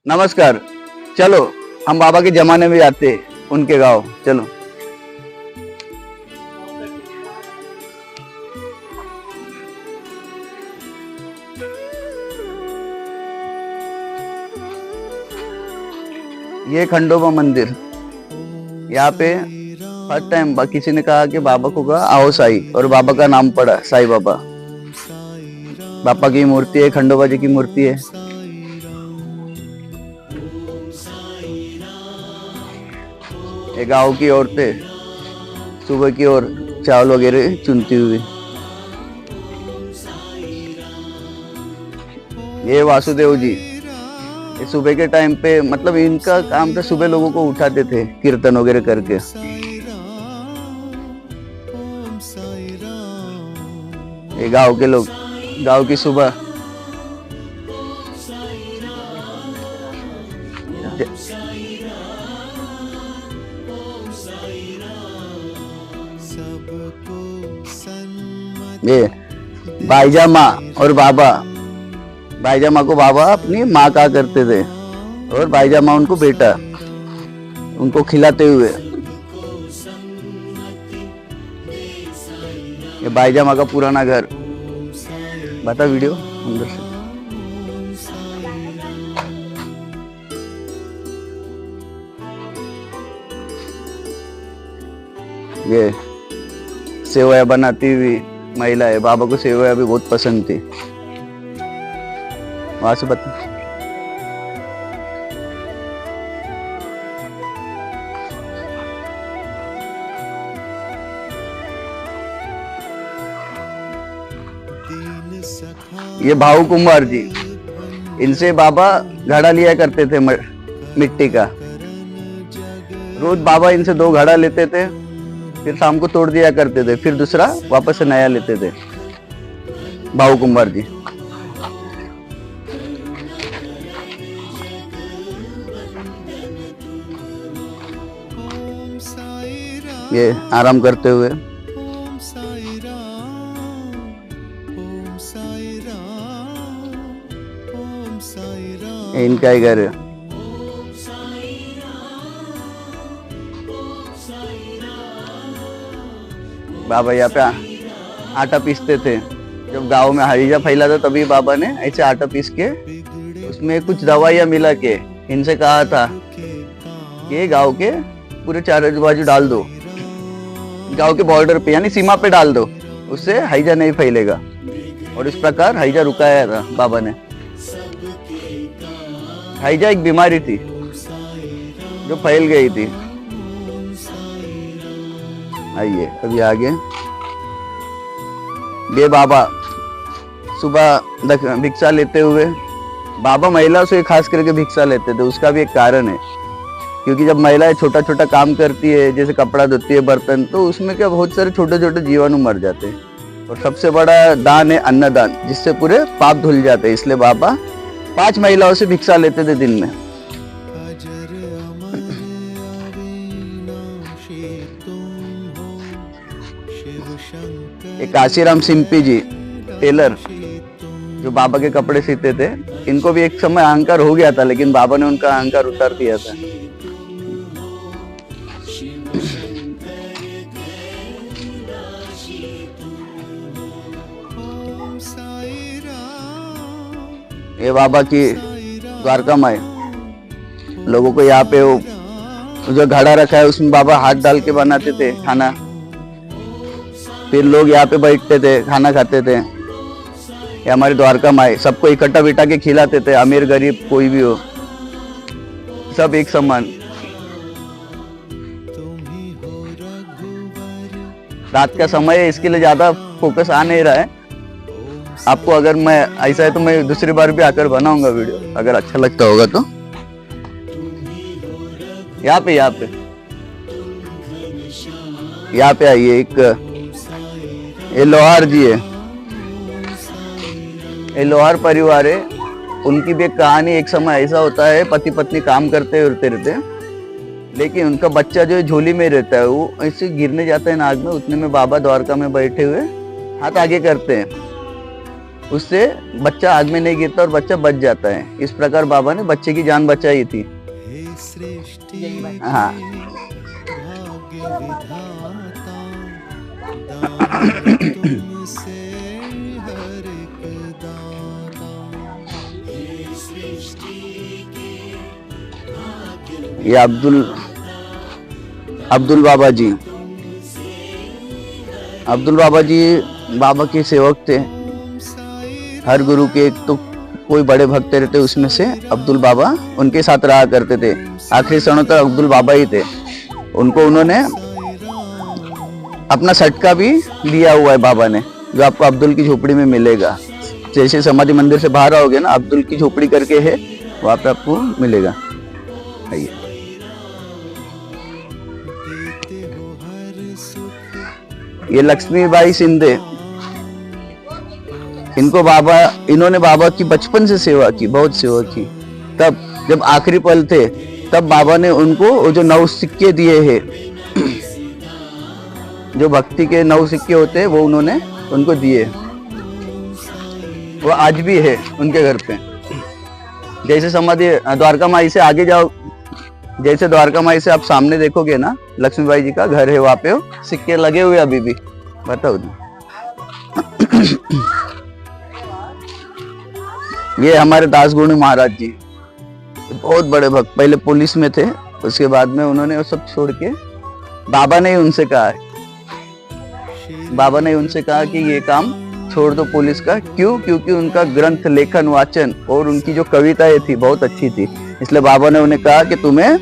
नमस्कार। चलो हम बाबा के जमाने में जाते उनके गांव। चलो ये खंडोबा मंदिर, यहाँ पे फर्स्ट टाइम किसी ने कहा कि बाबा को कहा आओ साई, और बाबा का नाम पड़ा साई बाबा। बाबा की मूर्ति है, खंडोबा जी की मूर्ति है। ये गांव की औरतें सुबह की ओर चावल वगैरह चुनती हुई। ये वासुदेव जी, ये सुबह के टाइम पे मतलब इनका काम था, सुबह लोगों को उठाते थे कीर्तन वगैरह करके। ये गांव के लोग, गांव की सुबह। ये भाईजा माँ और बाबा, भाईजा माँ को बाबा अपनी माँ कहा करते थे, और भाईजा माँ उनको बेटा, उनको खिलाते हुए। ये भाईजा माँ का पुराना घर, बता वीडियो अंदर से। ये सेवया बनाती हुई महिला है, बाबा को सेवया भी बहुत पसंद थी। वहां से बता। ये भाऊ कुमार जी, इनसे बाबा घड़ा लिया करते थे मिट्टी का। रोज बाबा इनसे 2 घड़ा लेते थे, फिर शाम को तोड़ दिया करते थे, फिर दूसरा वापस से नया लेते थे भाऊ कुमार जी। ये आराम करते हुए। इनका ही घर है। बाबा यहाँ पे आटा पीसते थे। जब गांव में हईजा फैला था तभी बाबा ने ऐसे आटा पीस के उसमें कुछ दवाइयाँ मिला के इनसे कहा था कि गांव के पूरे चारों बाजू डाल दो, गांव के बॉर्डर पे यानी सीमा पे डाल दो, उससे हईजा नहीं फैलेगा। और इस प्रकार हईजा रुकाया था बाबा ने। हईजा एक बीमारी थी जो फैल गई थी। आइए अभी आगे। ये बाबा सुबह भिक्षा लेते हुए, बाबा महिलाओं से खास करके भिक्षा लेते थे। उसका भी एक कारण है, क्योंकि जब महिलाएं छोटा छोटा काम करती है, जैसे कपड़ा धोती है, बर्तन, तो उसमें क्या बहुत सारे छोटे छोटे जीवाणु मर जाते हैं। और सबसे बड़ा दान है अन्नदान, जिससे पूरे पाप धुल जाते हैं। इसलिए बाबा 5 महिलाओं से भिक्षा लेते थे दिन में। एक काशीराम सिंपी जी टेलर, जो बाबा के कपड़े सीते थे, इनको भी एक समय अहंकार हो गया था, लेकिन बाबा ने उनका अहंकार उतार दिया था। ये बाबा की द्वारका माई, लोगों को यहाँ पे वो जो घड़ा रखा है उसमें बाबा हाथ डाल के बनाते थे खाना, फिर लोग यहाँ पे बैठते थे, खाना खाते थे। ये हमारी द्वारका माई सबको इकट्ठा बिठा के खिलाते थे, अमीर गरीब कोई भी हो, सब एक समान। रात का समय है, इसके लिए ज्यादा फोकस आ नहीं रहा है आपको। अगर मैं ऐसा है तो मैं दूसरी बार भी आकर बनाऊंगा वीडियो, अगर अच्छा लगता होगा तो। यहाँ पे आइए। एक ये लोहार जी है, ये लोहार परिवार है। उनकी भी एक कहानी, एक समय ऐसा होता है पति पत्नी काम करते रहते, लेकिन उनका बच्चा जो है झोली में रहता है, वो ऐसे गिरने जाता है नाग में। उतने में बाबा द्वारका में बैठे हुए हाथ आगे करते हैं, उससे बच्चा आग में नहीं गिरता और बच्चा बच जाता है। इस प्रकार बाबा ने बच्चे की जान बचाई थी। हाँ ये अब्दुल बाबा जी बाबा के सेवक थे। हर गुरु के एक तो कोई बड़े भक्त रहते, उसमें से अब्दुल बाबा उनके साथ रहा करते थे। आखिरी क्षणों तक अब्दुल बाबा ही थे। उनको उन्होंने अपना सटका भी दिया हुआ है बाबा ने, जो आपको अब्दुल की झोपड़ी में मिलेगा। जैसे समाधि मंदिर से बाहर आओगे ना, अब्दुल की झोपड़ी करके है, वहां पे आपको मिलेगा। आइए, ये लक्ष्मीबाई शिंदे, इन्होंने बाबा की बचपन से सेवा की, बहुत सेवा की। तब जब आखिरी पल थे, तब बाबा ने उनको वो जो 9 सिक्के दिए हैं, जो भक्ति के 9 सिक्के होते हैं, वो उन्होंने उनको दिए। वो आज भी है उनके घर पे। जैसे समाधि द्वारका माई से आगे जाओ, जैसे द्वारका माई से आप सामने देखोगे ना, लक्ष्मीबाई जी का घर है, वहां पे सिक्के लगे हुए अभी भी। बताओ ये हमारे दासगुणी महाराज जी, बहुत बड़े भक्त, पहले पुलिस में थे, उसके बाद में उन्होंने वो सब छोड़ के, बाबा ने उनसे कहा कि ये काम छोड़ दो पुलिस का। क्यों? क्योंकि उनका ग्रंथ लेखन वाचन और उनकी जो कविताएं थी बहुत अच्छी थी। इसलिए बाबा ने उन्हें कहा कि तुम्हें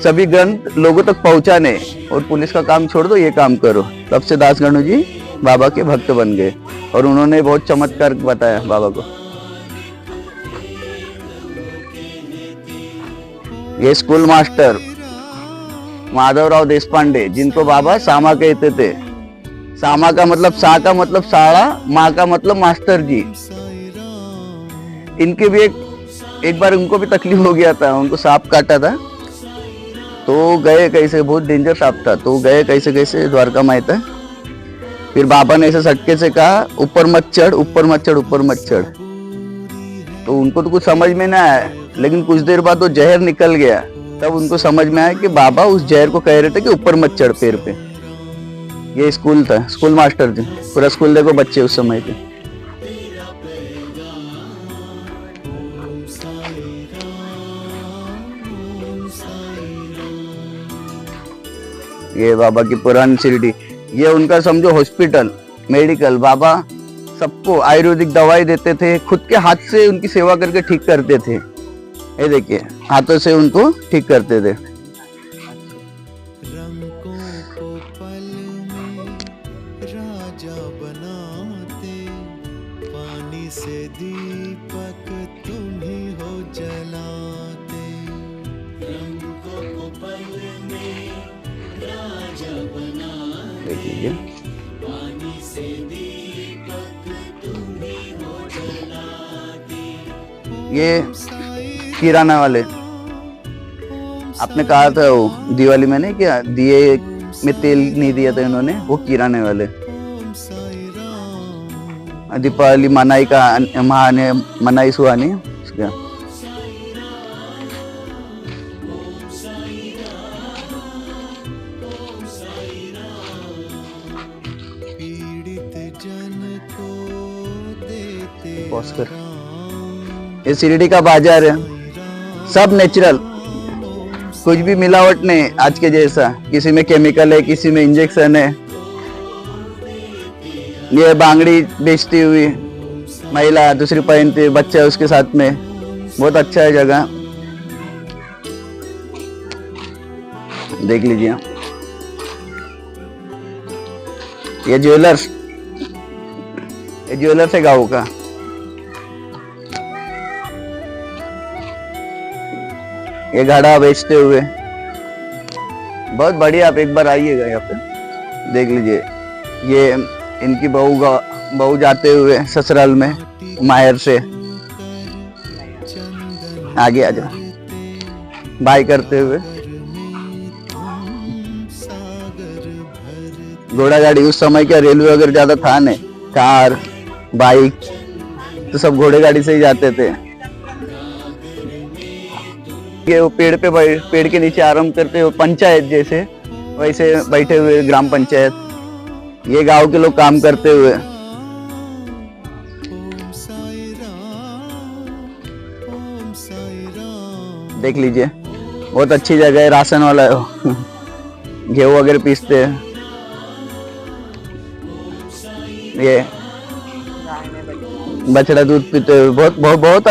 सभी ग्रंथ लोगों तक पहुंचाने, और पुलिस का काम छोड़ दो, ये काम करो। तब से दासगणु जी बाबा के भक्त बन गए और उन्होंने बहुत चमत्कार बताया बाबा को। ये स्कूल मास्टर माधवराव देशपांडे, जिनको बाबा सामा कहते थे। सामा का मतलब, सा का मतलब साड़ा, माँ का मतलब मास्टर जी। इनके भी एक बार उनको भी तकलीफ हो गया था, उनको सांप काटा था, तो गए कैसे, बहुत डेंजर सांप था, तो गए कैसे द्वारका माई तक। फिर बाबा ने ऐसे सटके से कहा, ऊपर मत चढ़, ऊपर मत चढ़, ऊपर मत चढ़। तो उनको तो कुछ समझ में ना आया, लेकिन कुछ देर बाद वो जहर निकल गया। तब उनको समझ में आया कि बाबा उस जहर को कह रहे थे कि ऊपर मत चढ़ पेड़ पे। ये स्कूल था, स्कूल मास्टर थे, पूरा स्कूल देखो बच्चे उस समय थे। ये बाबा की पुरानी शिरडी, ये उनका समझो हॉस्पिटल, मेडिकल। बाबा सबको आयुर्वेदिक दवाई देते थे, खुद के हाथ से उनकी सेवा करके ठीक करते थे। ये देखिए, हाथों से उनको ठीक करते थे। पानी से दीपक तुम ही हो जलाते, रंगों को पल में राजा बनाते, पानी से दीपक तुम ही हो जलाते। ये किराना वाले, आपने कहा था वो दिवाली में नहीं क्या, दिए में तेल नहीं दिया था इन्होंने, वो किराने वाले। दीपावली मनाई का मनाई सुहानी उसका। ये शिरडी का बाजार है, सब नेचुरल, कुछ भी मिलावट नहीं आज के जैसा। किसी में केमिकल है, किसी में इंजेक्शन है। ये बांगड़ी बेचती हुई महिला, दूसरी पहनती, बच्चा उसके साथ में, बहुत अच्छा है जगह, देख लीजिए। ये ज्वेलर्स है गाँव का। ये घड़ा बेचते हुए, बहुत बढ़िया, आप एक बार आइएगा यहाँ पे, देख लीजिए। ये इनकी बहू जाते हुए ससुराल में मायर से, आगे आ जाओ, बाय करते हुए। घोड़ा गाड़ी, उस समय क्या रेलवे वगैरह ज्यादा था नहीं, कार बाइक तो सब घोड़े गाड़ी से ही जाते थे। ये वो पेड़ के नीचे आराम करते हो, पंचायत जैसे वैसे बैठे हुए ग्राम पंचायत, ये गांव के लोग काम करते हुए। देख लीजिए, बहुत अच्छी जगह है, राशन वाला है। गेहूं वगैरह पीसते हैं। ये बछड़ा दूध पीते हुए, बहुत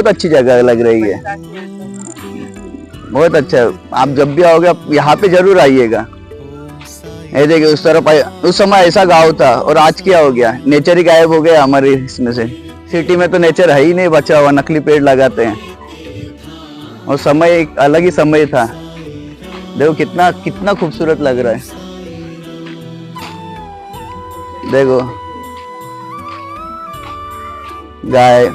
अच्छी जगह लग रही है, बहुत अच्छा। आप जब भी आओगे आप यहाँ पे जरूर आइएगा। ये देखिए उस तरफ, उस समय ऐसा गांव था और आज क्या हो गया, नेचर ही गायब हो गया हमारे इसमें से। सिटी में तो नेचर है ही नहीं बचा हुआ, नकली पेड़ लगाते हैं। और समय एक अलग ही समय था। देखो कितना कितना खूबसूरत लग रहा है। देखो गाय